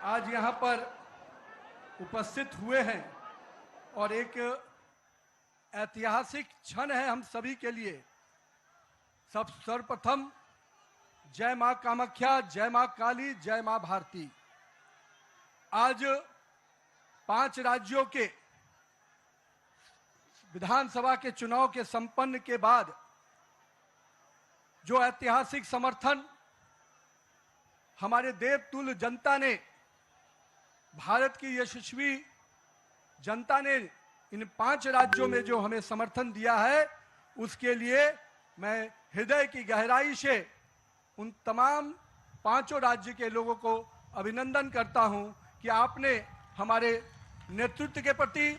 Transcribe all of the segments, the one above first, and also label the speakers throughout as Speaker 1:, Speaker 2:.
Speaker 1: आज यहाँ पर उपस्थित हुए हैं और एक ऐतिहासिक क्षण है हम सभी के लिए। सर्वप्रथम जय मां कामाख्या, जय मां काली, जय मां भारती। आज 5 राज्यों के विधानसभा के चुनाव के संपन्न के बाद जो ऐतिहासिक समर्थन हमारे देवतुल्य जनता ने, भारत की यशस्वी जनता ने इन 5 राज्यों में जो हमें समर्थन दिया है, उसके लिए मैं हृदय की गहराई से उन तमाम 5 राज्य के लोगों को अभिनंदन करता हूं कि आपने हमारे नेतृत्व के प्रति,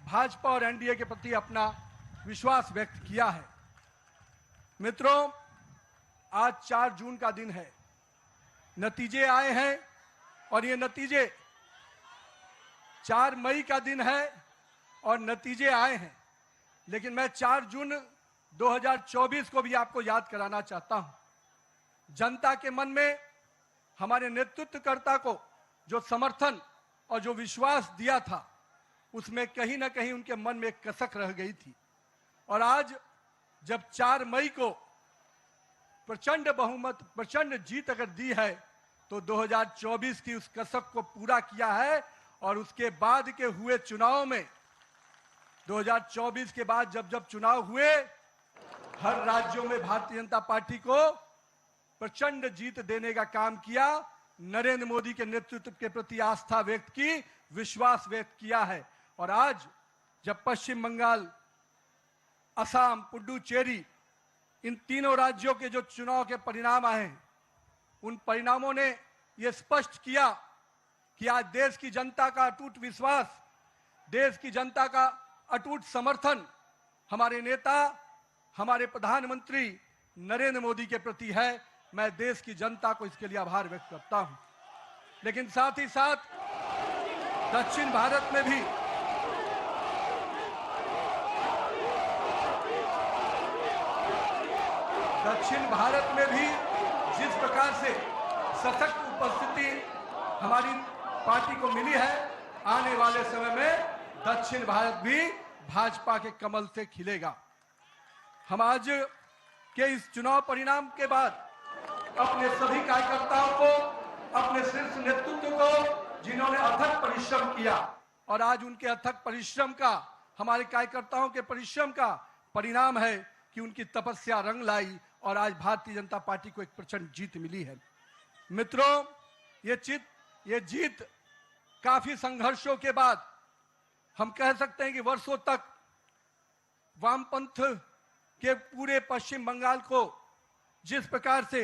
Speaker 1: भाजपा और एनडीए के प्रति अपना विश्वास व्यक्त किया है। मित्रों, आज 4 जून का दिन है। नतीजे आए हैं और ये नतीजे 4 मई का दिन है और नतीजे आए हैं, लेकिन मैं 4 जून 2024 को भी आपको याद कराना चाहता हूं। जनता के मन में हमारे नेतृत्वकर्ता को जो समर्थन और जो विश्वास दिया था, उसमें कहीं ना कहीं उनके मन में एक कसक रह गई थी। और आज जब 4 मई को प्रचंड बहुमत, प्रचंड जीत अगर दी है, तो 2024 की उस कसक को पूरा किया है। और उसके बाद के हुए चुनाव में, 2024 के बाद जब चुनाव हुए, हर राज्यों में भारतीय जनता पार्टी को प्रचंड जीत देने का काम किया। नरेंद्र मोदी के नेतृत्व के प्रति आस्था व्यक्त की, विश्वास व्यक्त किया है। और आज जब पश्चिम बंगाल, असम, पुडुचेरी, इन तीनों राज्यों के जो चुनाव के परिणाम आए हैं, उन परिणामों ने यह स्पष्ट किया कि आज देश की जनता का अटूट विश्वास, देश की जनता का अटूट समर्थन हमारे नेता, हमारे प्रधानमंत्री नरेंद्र मोदी के प्रति है। मैं देश की जनता को इसके लिए आभार व्यक्त करता हूं। लेकिन साथ ही साथ दक्षिण भारत में भी जिस प्रकार से सशक्त उपस्थिति हमारी पार्टी को मिली है, आने वाले समय में दक्षिण भारत भी भाजपा के कमल से खिलेगा। हम आज के इस चुनाव परिणाम के बाद अपने सभी कार्यकर्ताओं को, अपने शीर्ष नेतृत्व को, जिन्होंने अथक परिश्रम किया, और आज उनके अथक परिश्रम का, हमारे कार्यकर्ताओं के परिश्रम का परिणाम है कि उनकी तपस्या रंग लाई और आज भारतीय जनता पार्टी को एक प्रचंड जीत मिली है। मित्रों, ये जीत काफी संघर्षों के बाद, हम कह सकते हैं कि वर्षों तक वामपंथ के पूरे पश्चिम बंगाल को जिस प्रकार से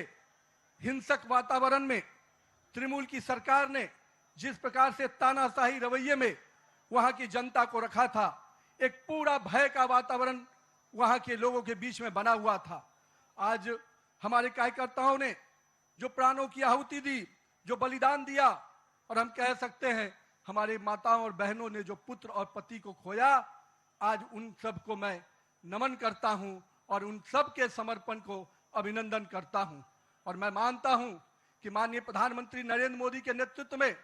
Speaker 1: हिंसक वातावरण में तृणमूल की सरकार ने जिस प्रकार से तानाशाही रवैये में वहां की जनता को रखा था, एक पूरा भय का वातावरण वहां के लोगों के बीच में बना हुआ था। आज हमारे कार्यकर्ताओं ने जो प्राणों की आहुति दी, जो बलिदान दिया, और हम कह सकते हैं हमारे माताओं और बहनों ने जो पुत्र और पति को खोया, आज उन सब को मैं नमन करता हूं और उन सब के समर्पण को अभिनंदन करता हूं। और मैं मानता हूं कि माननीय प्रधानमंत्री नरेंद्र मोदी के नेतृत्व में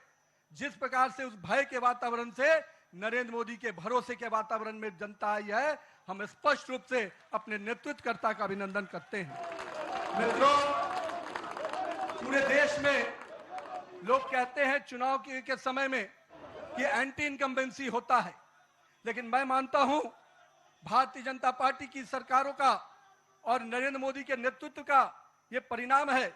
Speaker 1: जिस प्रकार से उस भय के वातावरण से नरेंद्र मोदी के भरोसे के वातावरण में जनता आई है, हम स्पष्ट रूप से अपने नेतृत्वकर्ता का अभिनंदन करते हैं। मित्रों, पूरे देश में लोग कहते हैं चुनाव के समय में कि एंटी इनकम्बेंसी होता है, लेकिन मैं मानता हूं भारतीय जनता पार्टी की सरकारों का और नरेंद्र मोदी के नेतृत्व का यह परिणाम है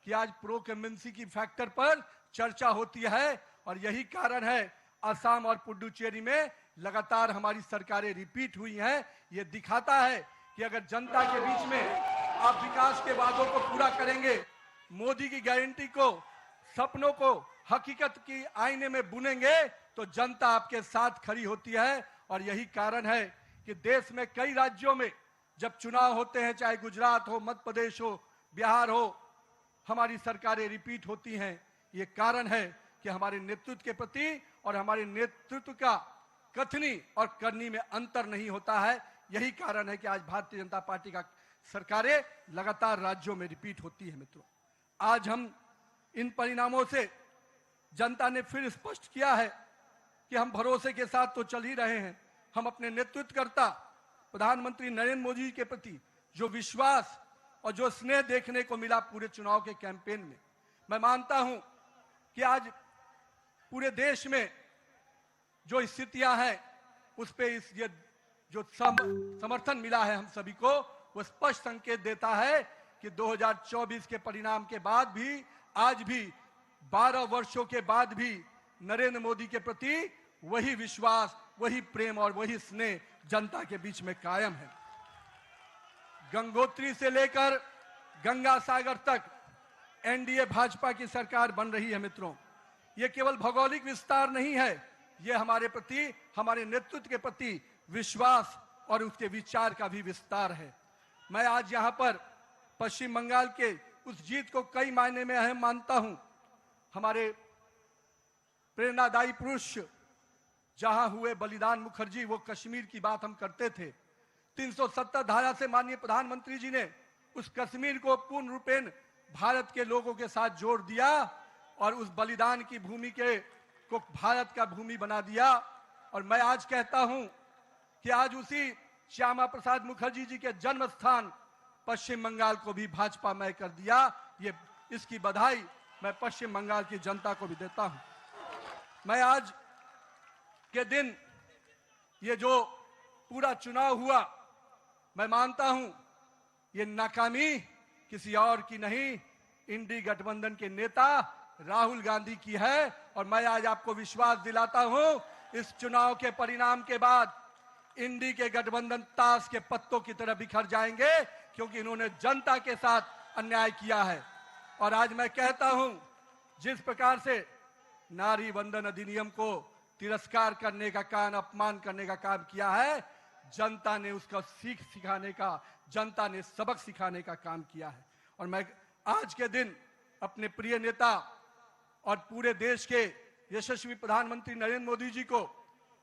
Speaker 1: कि आज प्रो इनकम्बेंसी की फैक्टर पर चर्चा होती है। और यही कारण है असम और पुडुचेरी में लगातार हमारी सरकारें रिपीट हुई हैं। ये दिखाता है कि अगर जनता के बीच में आप विकास के वादों को पूरा करेंगे, मोदी की गारंटी को, सपनों को हकीकत की आईने में बुनेंगे, तो जनता आपके साथ खड़ी होती है। और यही कारण है कि देश में कई राज्यों में जब चुनाव होते हैं, चाहे गुजरात हो, मध्य प्रदेश हो, बिहार हो, हमारी सरकारें रिपीट होती हैं। ये कारण है कि हमारे नेतृत्व के प्रति और हमारे नेतृत्व का कथनी और करनी में अंतर नहीं होता है। यही कारण है कि आज भारतीय जनता पार्टी का सरकारें लगातार राज्यों में रिपीट होती है। मित्रों, आज हम इन परिणामों से जनता ने फिर स्पष्ट किया है कि हम भरोसे के साथ तो चल ही रहे हैं। हम अपने नेतृत्वकर्ता प्रधानमंत्री नरेंद्र मोदी जी के प्रति जो विश्वास और जो स्नेह देखने को मिला पूरे चुनाव के कैंपेन में, मैं मानता हूं कि आज पूरे देश में जो स्थितियां हैं उस पे ये जो समर्थन मिला है हम सभी को, वो स्पष्ट संकेत देता है कि 2024 के परिणाम के बाद भी, आज भी 12 वर्षों के बाद भी नरेंद्र मोदी के प्रति वही विश्वास, वही प्रेम और वही स्नेह जनता के बीच में कायम है। गंगोत्री से लेकर गंगा सागर तक एनडीए भाजपा की सरकार बन रही है। मित्रों, ये केवल भौगोलिक विस्तार नहीं है, ये हमारे प्रति, हमारे नेतृत्व के प्रति विश्वास और उसके विचार का भी विस्तार है। मैं आज यहां पर पश्चिम बंगाल के उस जीत को कई मायने में अहम मानता हूं। हमारे प्रेरणादायी पुरुष जहां हुए बलिदान मुखर्जी, वो कश्मीर की बात हम करते थे। 370 धारा से माननीय प्रधानमंत्री जी ने उस कश्मीर को पूर्ण रूपेण भारत के लोगों के साथ जोड़ दिया और उस बलिदान की भूमि को भारत का भूमि बना दिया। और मैं आज कहता हूं कि आज उसी श्यामा प्रसाद मुखर्जी जी के जन्म स्थान पश्चिम बंगाल को भी भाजपामय कर दिया। ये इसकी बधाई मैं पश्चिम बंगाल की जनता को भी देता हूं। मैं आज के दिन ये जो पूरा चुनाव हुआ, मैं मानता हूं ये नाकामी किसी और की नहीं, इंडी गठबंधन के नेता राहुल गांधी की है। और मैं आज आपको विश्वास दिलाता हूं, इस चुनाव के परिणाम के बाद इंडी के गठबंधन ताश के पत्तों की तरह बिखर जाएंगे, क्योंकि इन्होंने जनता के साथ अन्याय किया है। और आज मैं कहता हूं, जिस प्रकार से नारी वंदन अधिनियम को तिरस्कार करने का काम, अपमान करने का काम किया है, जनता ने उसका सीख सिखाने का, जनता ने सबक सिखाने का काम किया है। और मैं आज के दिन अपने प्रिय नेता और पूरे देश के यशस्वी प्रधानमंत्री नरेंद्र मोदी जी को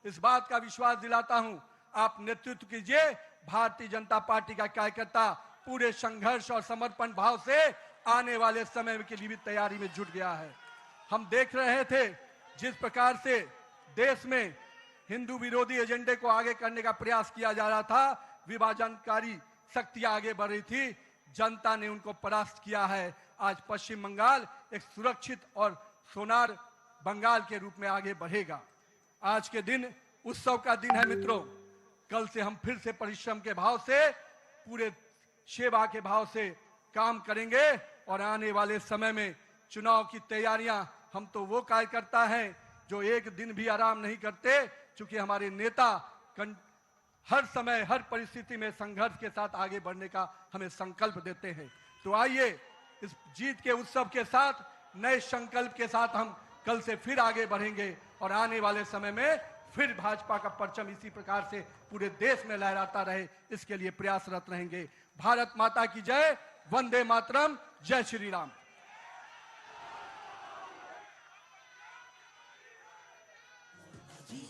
Speaker 1: इस बात का विश्वास दिलाता हूं, आप नेतृत्व कीजिए। भारतीय जनता पार्टी का कार्यकर्ता पूरे संघर्ष और समर्पण भाव से आने वाले समय के लिए भी तैयारी में जुट गया है। हम देख रहे थे जिस प्रकार से देश में हिंदू विरोधी एजेंडे को आगे करने का प्रयास किया जा रहा था, विभाजनकारी शक्तियां आगे बढ़ रही थी, जनता ने उनको परास्त किया है। आज पश्चिम बंगाल एक सुरक्षित और सोनार बंगाल के रूप में आगे बढ़ेगा। आज के दिन उत्सव का दिन है मित्रों। कल से हम फिर से परिश्रम के भाव से, पूरे सेवा के भाव से काम करेंगे और आने वाले समय में चुनाव की तैयारियां, हम तो वो कार्यकर्ता हैं जो एक दिन भी आराम नहीं करते, क्योंकि हमारे नेता हर समय हर परिस्थिति में संघर्ष के साथ आगे बढ़ने का हमें संकल्प देते हैं। तो आइए इस जीत के उत्सव के साथ, नए संकल्प के साथ हम कल से फिर आगे बढ़ेंगे और आने वाले समय में फिर भाजपा का परचम इसी प्रकार से पूरे देश में लहराता रहे, इसके लिए प्रयासरत रहेंगे। भारत माता की जय, वंदे मातरम, जय श्री राम।
Speaker 2: जी